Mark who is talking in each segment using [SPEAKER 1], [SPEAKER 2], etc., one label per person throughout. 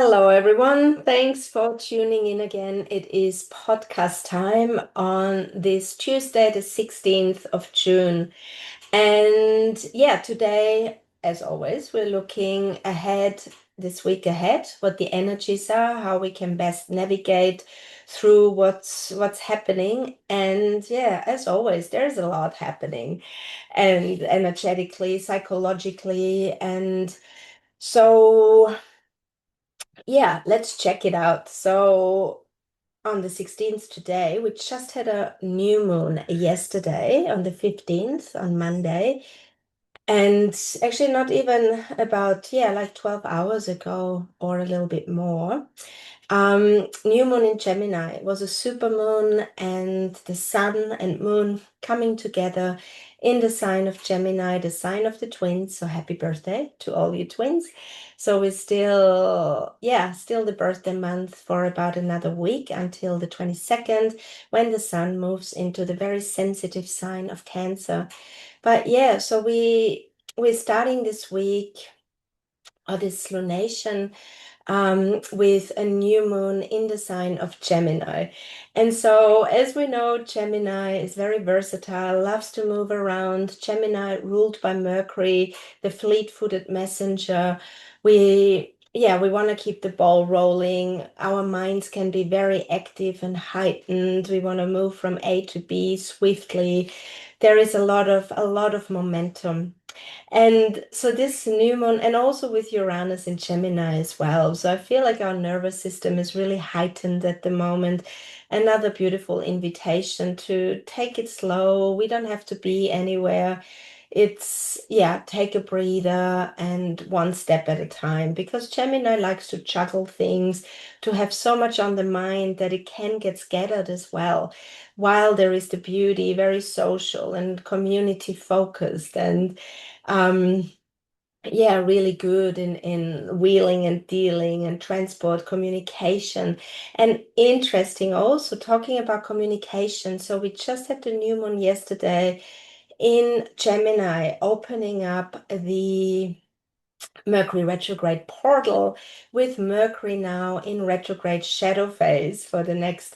[SPEAKER 1] Hello, everyone. Thanks for tuning in again. It is podcast time on this Tuesday, the 16th of June. And yeah, today, as always, we're looking ahead, this week ahead, what the energies are, how we can best navigate through what's happening. And yeah, as always, there's a lot happening, and energetically, psychologically, and so yeah, let's check it out. So on the 16th today, we just had a new moon yesterday on the 15th on Monday. And actually not even about, yeah, like 12 hours ago or a little bit more. New moon in Gemini. It was a super moon and the sun and moon coming together in the sign of Gemini, the sign of the twins. So happy birthday to all you twins. So we're still, yeah, still the birthday month for about another week until the 22nd, when the sun moves into the very sensitive sign of Cancer. But yeah, so we're starting this week or this lunation with a new moon in the sign of Gemini. And so, as we know, Gemini is very versatile, loves to move around. Gemini, ruled by Mercury, the fleet-footed messenger. We want to keep the ball rolling. Our minds can be very active and heightened. We want to move from A to B swiftly. There is a lot of momentum. And so this new moon, and also with Uranus in Gemini as well. So I feel like our nervous system is really heightened at the moment. Another beautiful invitation to take it slow. We don't have to be anywhere. It's, yeah, take a breather and one step at a time, because Gemini likes to juggle things, to have so much on the mind that it can get scattered as well. While there is the beauty, very social and community focused, and um, yeah, really good in wheeling and dealing and transport communication. And interesting also talking about communication. So we just had the new moon yesterday in Gemini, opening up the Mercury retrograde portal, with Mercury now in retrograde shadow phase for the next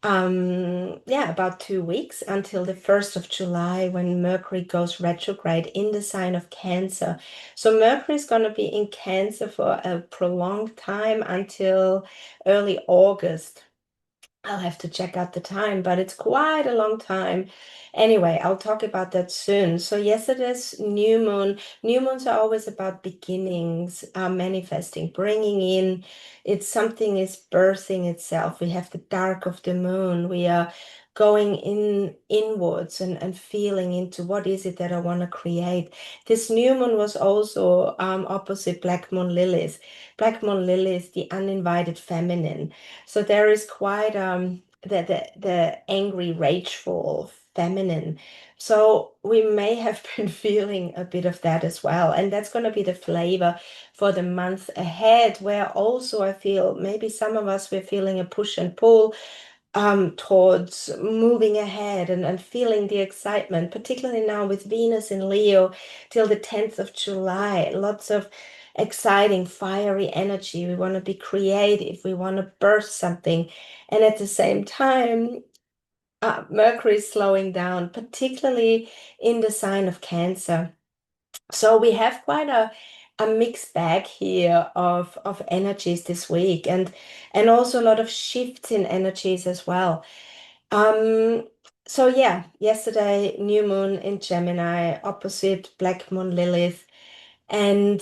[SPEAKER 1] about 2 weeks until the 1st of July, when Mercury goes retrograde in the sign of Cancer. So Mercury is going to be in Cancer for a prolonged time until early August. I'll have to check out the time, but it's quite a long time. Anyway, I'll talk about that soon. So yesterday's new moon, new moons are always about beginnings, manifesting, bringing in, it's something is birthing itself. We have the dark of the moon. We are going inwards and feeling into what is it that I want to create. This new moon was also opposite Black Moon Lilith. Black Moon Lilith, the uninvited feminine. So there is quite the angry, rageful feminine. So we may have been feeling a bit of that as well. And that's going to be the flavor for the month ahead, where also I feel maybe some of us we're feeling a push and pull towards moving ahead and feeling the excitement, particularly now with Venus in Leo till the 10th of July. Lots of exciting, fiery energy. We want to be creative. We want to burst something. And at the same time, Mercury is slowing down, particularly in the sign of Cancer. So we have quite a mixed bag here of energies this week, and also a lot of shifts in energies as well. Um, so yeah, yesterday, new moon in Gemini, opposite Black Moon Lilith. And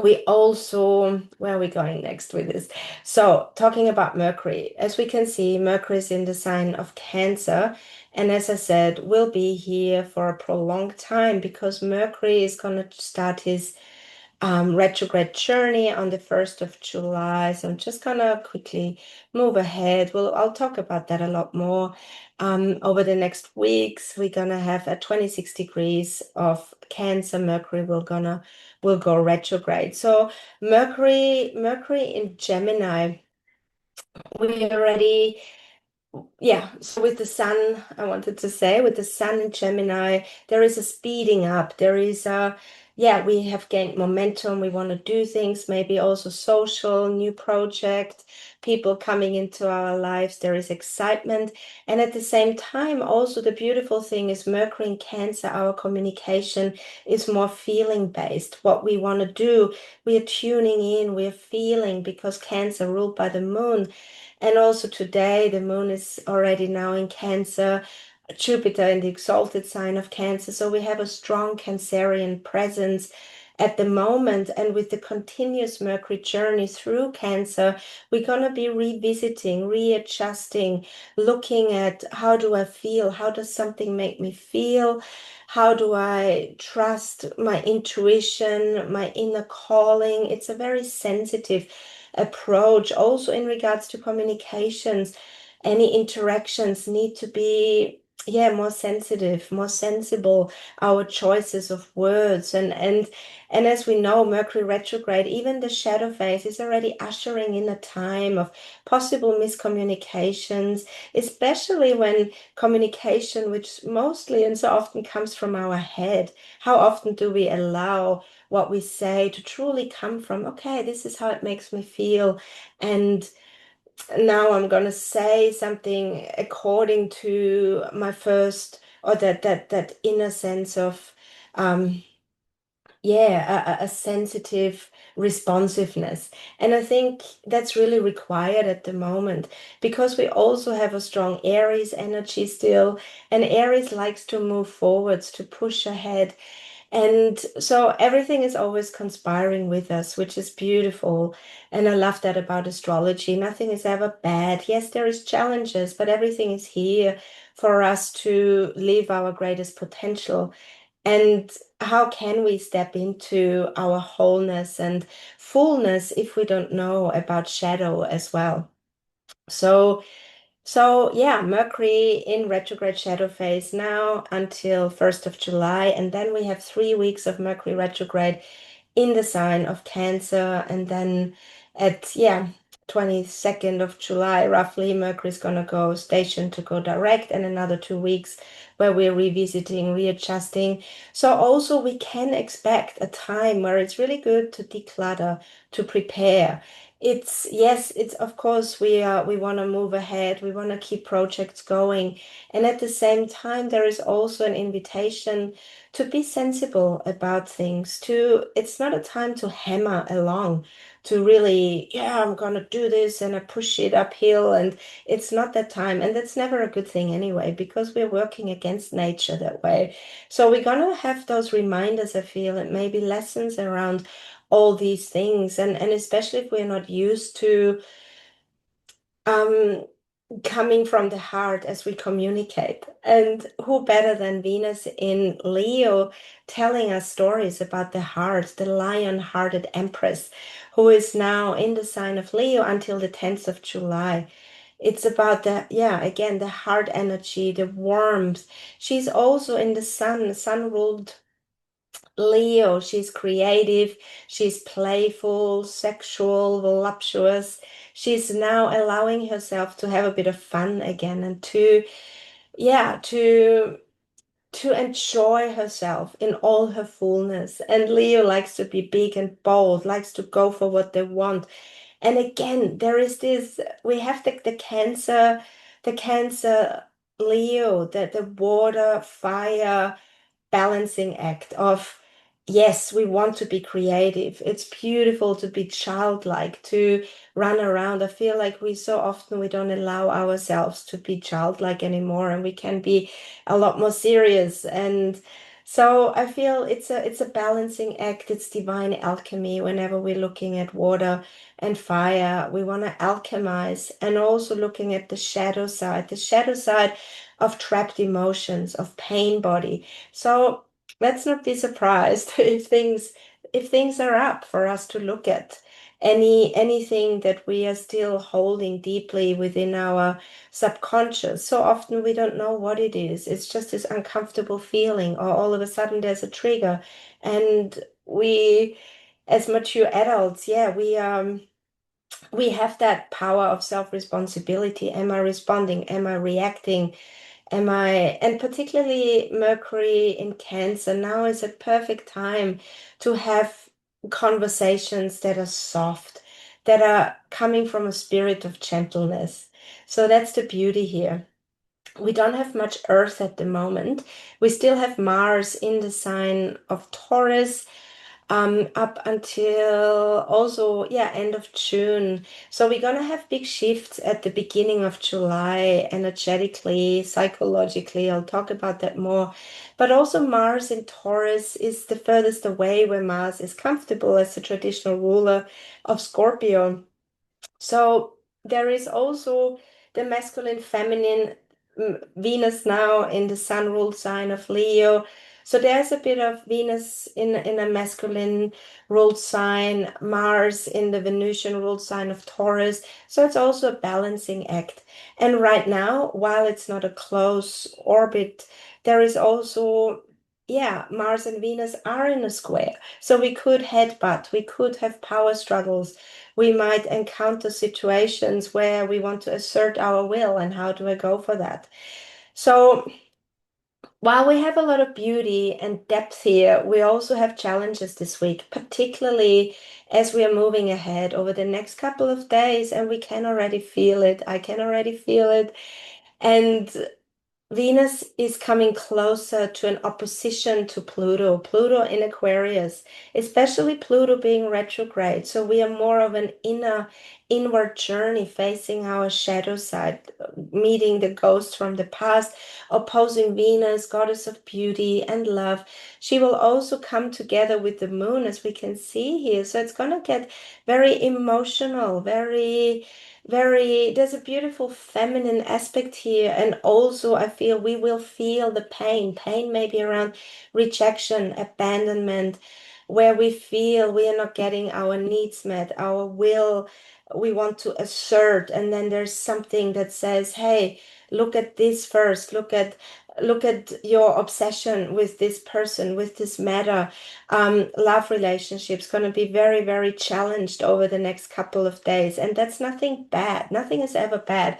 [SPEAKER 1] we also, where are we going next with this? So, talking about Mercury, as we can see, Mercury is in the sign of Cancer. And as I said, will be here for a prolonged time, because Mercury is going to start his retrograde journey on the 1st of July. So I'm just gonna quickly move ahead. I'll talk about that a lot more over the next weeks. We're gonna have at 26 degrees of Cancer. Mercury will go retrograde. So Mercury in Gemini, we already, yeah, so with the sun, I wanted to say, with the sun in Gemini, there is a speeding up. There is a, yeah, we have gained momentum. We want to do things, maybe also social, new project, people coming into our lives. There is excitement. And at the same time, also the beautiful thing is Mercury in Cancer, our communication is more feeling based. What we want to do, we are tuning in, we are feeling because Cancer ruled by the moon. And also today, the moon is already now in Cancer, Jupiter in the exalted sign of Cancer. So we have a strong Cancerian presence at the moment. And with the continuous Mercury journey through Cancer, we're going to be revisiting, readjusting, looking at how do I feel? How does something make me feel? How do I trust my intuition, my inner calling? It's a very sensitive approach. Also, in regards to communications, any interactions need to be, yeah, more sensitive, more sensible, our choices of words. And as we know, Mercury retrograde, even the shadow phase is already ushering in a time of possible miscommunications, especially when communication, which mostly and so often comes from our head. How often do we allow what we say to truly come from, okay, this is how it makes me feel, and now I'm gonna say something according to my first, or that inner sense of um yeah, a sensitive responsiveness. And I think that's really required at the moment because we also have a strong Aries energy still, and Aries likes to move forwards, to push ahead, and so everything is always conspiring with us, which is beautiful. And I love that about astrology. Nothing is ever bad. Yes, there is challenges, but everything is here for us to live our greatest potential. And how can we step into our wholeness and fullness if we don't know about shadow as well? So so yeah, Mercury in retrograde shadow phase now until 1st of July, and then we have 3 weeks of Mercury retrograde in the sign of Cancer, and then at, yeah, 22nd of July, roughly, Mercury is gonna go station to go direct, and another 2 weeks where we're revisiting, readjusting. So also we can expect a time where it's really good to declutter, to prepare. It's, yes, it's, of course, we want to move ahead, we want to keep projects going, and at the same time there is also an invitation to be sensible about things, to, it's not a time to hammer along, to really, yeah, I'm gonna do this and I push it uphill, and it's not that time, and that's never a good thing anyway because we're working against nature that way. So we're gonna have those reminders, I feel, and maybe lessons around all these things, and especially if we're not used to um coming from the heart as we communicate. And who better than Venus in Leo telling us stories about the heart, the lion-hearted empress, who is now in the sign of Leo until the 10th of July. It's about the, yeah, again, the heart energy, the warmth. She's also in the sun ruled Leo. She's creative, she's playful, sexual, voluptuous. She's now allowing herself to have a bit of fun again and to, yeah, to enjoy herself in all her fullness. And Leo likes to be big and bold, likes to go for what they want. And again, there is this, we have the Cancer Leo, the water, fire, balancing act of, yes, we want to be creative. It's beautiful to be childlike, to run around. I feel like we so often we don't allow ourselves to be childlike anymore, and we can be a lot more serious. And so I feel it's a balancing act. It's divine alchemy. Whenever we're looking at water and fire, we want to alchemize, and also looking at the shadow side of trapped emotions, of pain body. So let's not be surprised if things are up for us to look at. Anything that we are still holding deeply within our subconscious. So often we don't know what it is. It's just this uncomfortable feeling, or all of a sudden there's a trigger. And we, as mature adults, yeah, we have that power of self-responsibility. Am I responding? Am I reacting? And particularly Mercury in Cancer now is a perfect time to have conversations that are soft, that are coming from a spirit of gentleness. So that's the beauty here. We don't have much Earth at the moment. We still have Mars in the sign of Taurus, up until also, yeah, end of June. So we're gonna have big shifts at the beginning of July, energetically, psychologically. I'll talk about that more. But also Mars in Taurus is the furthest away where Mars is comfortable as the traditional ruler of Scorpio. So there is also the masculine, feminine, Venus now in the sun ruled sign of Leo. So there's a bit of Venus in a masculine ruled sign, Mars in the Venusian ruled sign of Taurus. So it's also a balancing act. And right now, while it's not a close orbit, there is also, yeah, Mars and Venus are in a square. So we could headbutt, we could have power struggles, we might encounter situations where we want to assert our will, and how do I go for that? So while we have a lot of beauty and depth here, we also have challenges this week, particularly as we are moving ahead over the next couple of days, and we can already feel it. I can already feel it. And Venus is coming closer to an opposition to Pluto, Pluto in Aquarius, especially Pluto being retrograde. So we are more of an inward journey facing our shadow side, meeting the ghosts from the past, opposing Venus, goddess of beauty and love. She will also come together with the moon, as we can see here. So it's going to get very emotional, there's a beautiful feminine aspect here. And also, I feel we will feel the pain maybe around rejection, abandonment, where we feel we are not getting our needs met, our will, we want to assert. And then there's something that says, hey, look at this first, look at your obsession with this person, with this matter. Love relationships going to be very challenged over the next couple of days, and that's nothing bad. Nothing is ever bad.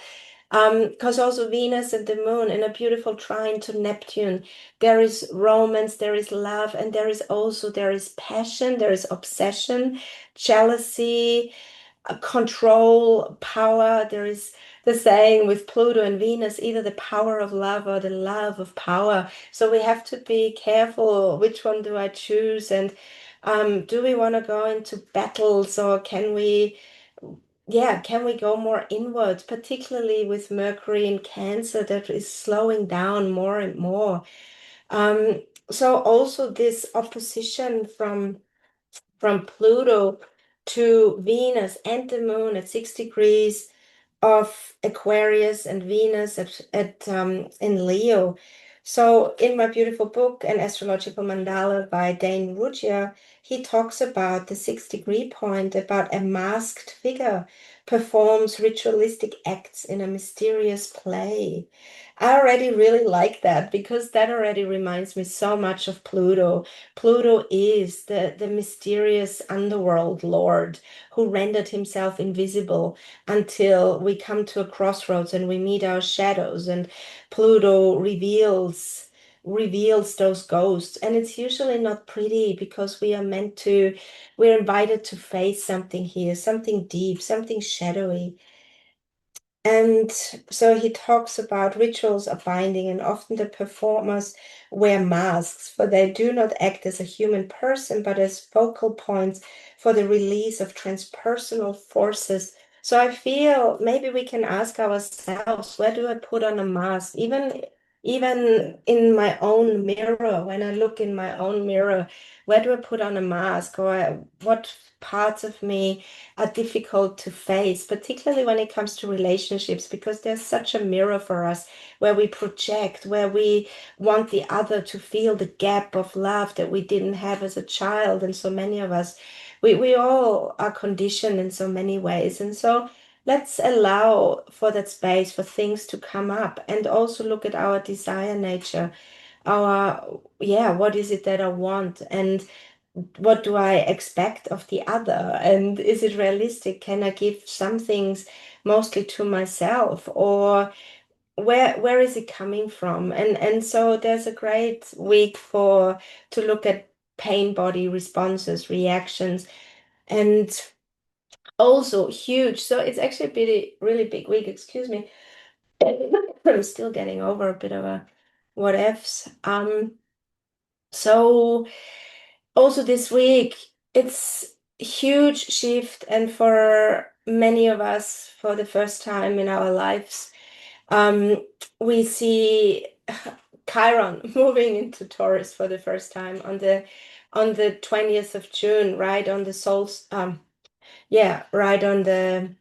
[SPEAKER 1] Because also Venus and the moon in a beautiful trine to Neptune, there is romance, there is love, and there is passion, there is obsession, jealousy, control, power. There is the saying with Pluto and Venus, either the power of love or the love of power. So we have to be careful, which one do I choose? And do we want to go into battles, or can we, yeah, can we go more inwards, particularly with Mercury in Cancer that is slowing down more and more. Um, so also this opposition from Pluto to Venus and the moon at 6 degrees of Aquarius and Venus at in Leo. So in my beautiful book, An Astrological Mandala by Dane Ruggia, he talks about the 6 degree point, about a masked figure performs ritualistic acts in a mysterious play. I already really like that because that already reminds me so much of Pluto. Pluto is the mysterious underworld lord who rendered himself invisible until we come to a crossroads and we meet our shadows, and Pluto reveals those ghosts. And it's usually not pretty because we're invited to face something here, something deep, something shadowy. And so he talks about rituals are binding, and often the performers wear masks, for they do not act as a human person, but as focal points for the release of transpersonal forces. So I feel maybe we can ask ourselves, where do I put on a mask? Even in my own mirror, when I look in my own mirror, where do I put on a mask? Or what parts of me are difficult to face, particularly when it comes to relationships, because there's such a mirror for us where we project, where we want the other to feel the gap of love that we didn't have as a child. And so many of us, we all are conditioned in so many ways. And so let's allow for that space for things to come up, and also look at our desire nature, our, yeah, what is it that I want? And what do I expect of the other? And is it realistic? Can I give some things mostly to myself? Or where is it coming from? And so there's a great week for to look at pain body responses, reactions, and also huge. So it's actually a really big week, excuse me. I'm still getting over a bit of a what ifs. So also this week, it's a huge shift, and for many of us, for the first time in our lives, um, we see Chiron moving into Taurus for the first time on the 20th of June, right on the yeah, right on the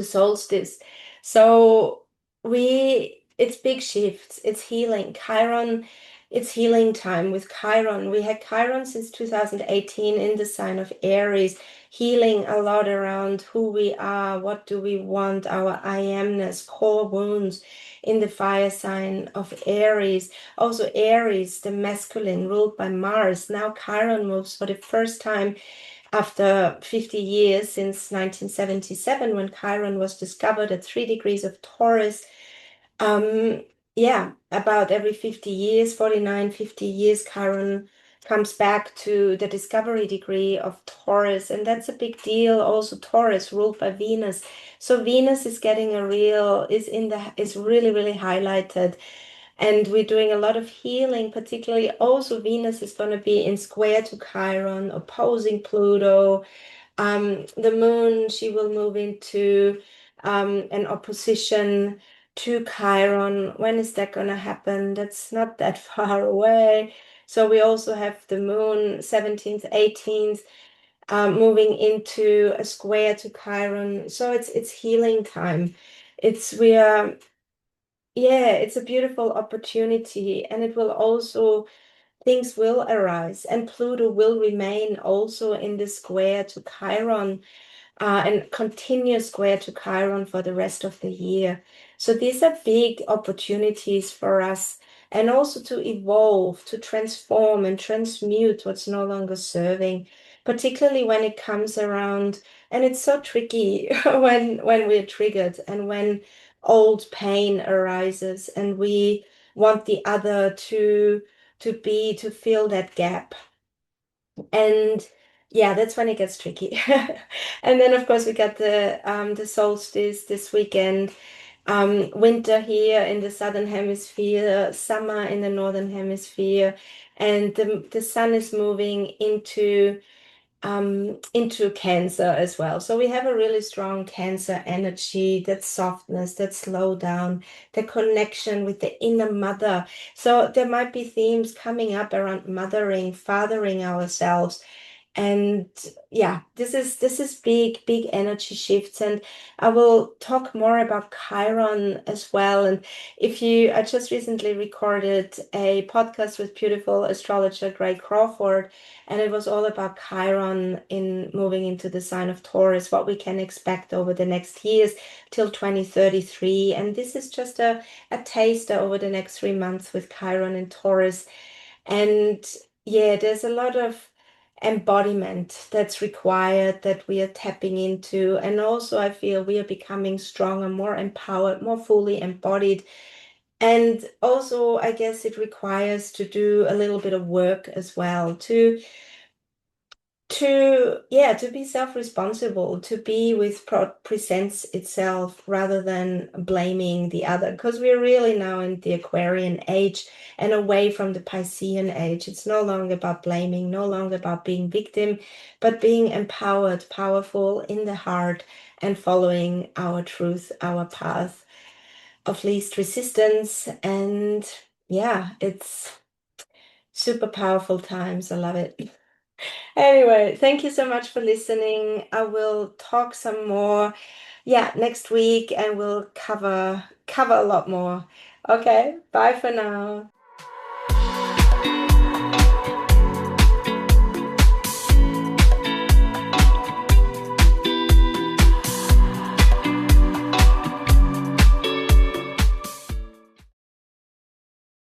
[SPEAKER 1] solstice. So it's big shifts, it's healing. Chiron, it's healing time with Chiron. We had Chiron since 2018 in the sign of Aries, healing a lot around who we are, what do we want, our I amness, core wounds in the fire sign of Aries. Also Aries, the masculine ruled by Mars. Now Chiron moves for the first time after 50 years, since 1977, when Chiron was discovered at 3 degrees of Taurus. Um, yeah, about every 50 years, 49, 50 years, Chiron comes back to the discovery degree of Taurus, and that's a big deal. Also, Taurus ruled by Venus. So Venus is getting is really, really highlighted. And we're doing a lot of healing, particularly also Venus is going to be in square to Chiron, opposing Pluto. The moon, she will move into an opposition to Chiron. When is that going to happen? That's not that far away. So we also have the moon 17th, 18th, moving into a square to Chiron. So it's healing time. It's we are Yeah, it's a beautiful opportunity, and it will also things will arise, and Pluto will remain also in the square to Chiron, and continue square to Chiron for the rest of the year. So these are big opportunities for us, and also to evolve, to transform and transmute what's no longer serving, particularly when it comes around. And it's so tricky when we're triggered and when old pain arises and we want the other to fill that gap. And yeah, that's when it gets tricky. And then of course we got the solstice this weekend, winter here in the southern hemisphere, summer in the northern hemisphere, and the sun is moving into Cancer as well. So we have a really strong Cancer energy, that softness, that slow down, the connection with the inner mother. So there might be themes coming up around mothering, fathering ourselves, and yeah, this is big energy shifts, and I will talk more about Chiron as well. And if you I just recently recorded a podcast with beautiful astrologer Greg Crawford, and it was all about Chiron in moving into the sign of Taurus, what we can expect over the next years till 2033. And this is just a taster over the next 3 months with Chiron in Taurus. And yeah, there's a lot of embodiment that's required that we are tapping into. And also, I feel we are becoming stronger, more empowered, more fully embodied. And also, I guess it requires to do a little bit of work as well to be self-responsible, to be with presents itself rather than blaming the other, because we're really now in the Aquarian age and away from the Piscean age. It's no longer about blaming, no longer about being victim, but being empowered, powerful in the heart, and following our truth, our path of least resistance. And yeah, it's super powerful times. I love it. Anyway, thank you so much for listening. I will talk some more, yeah, next week, and we'll cover a lot more. Okay, bye for now.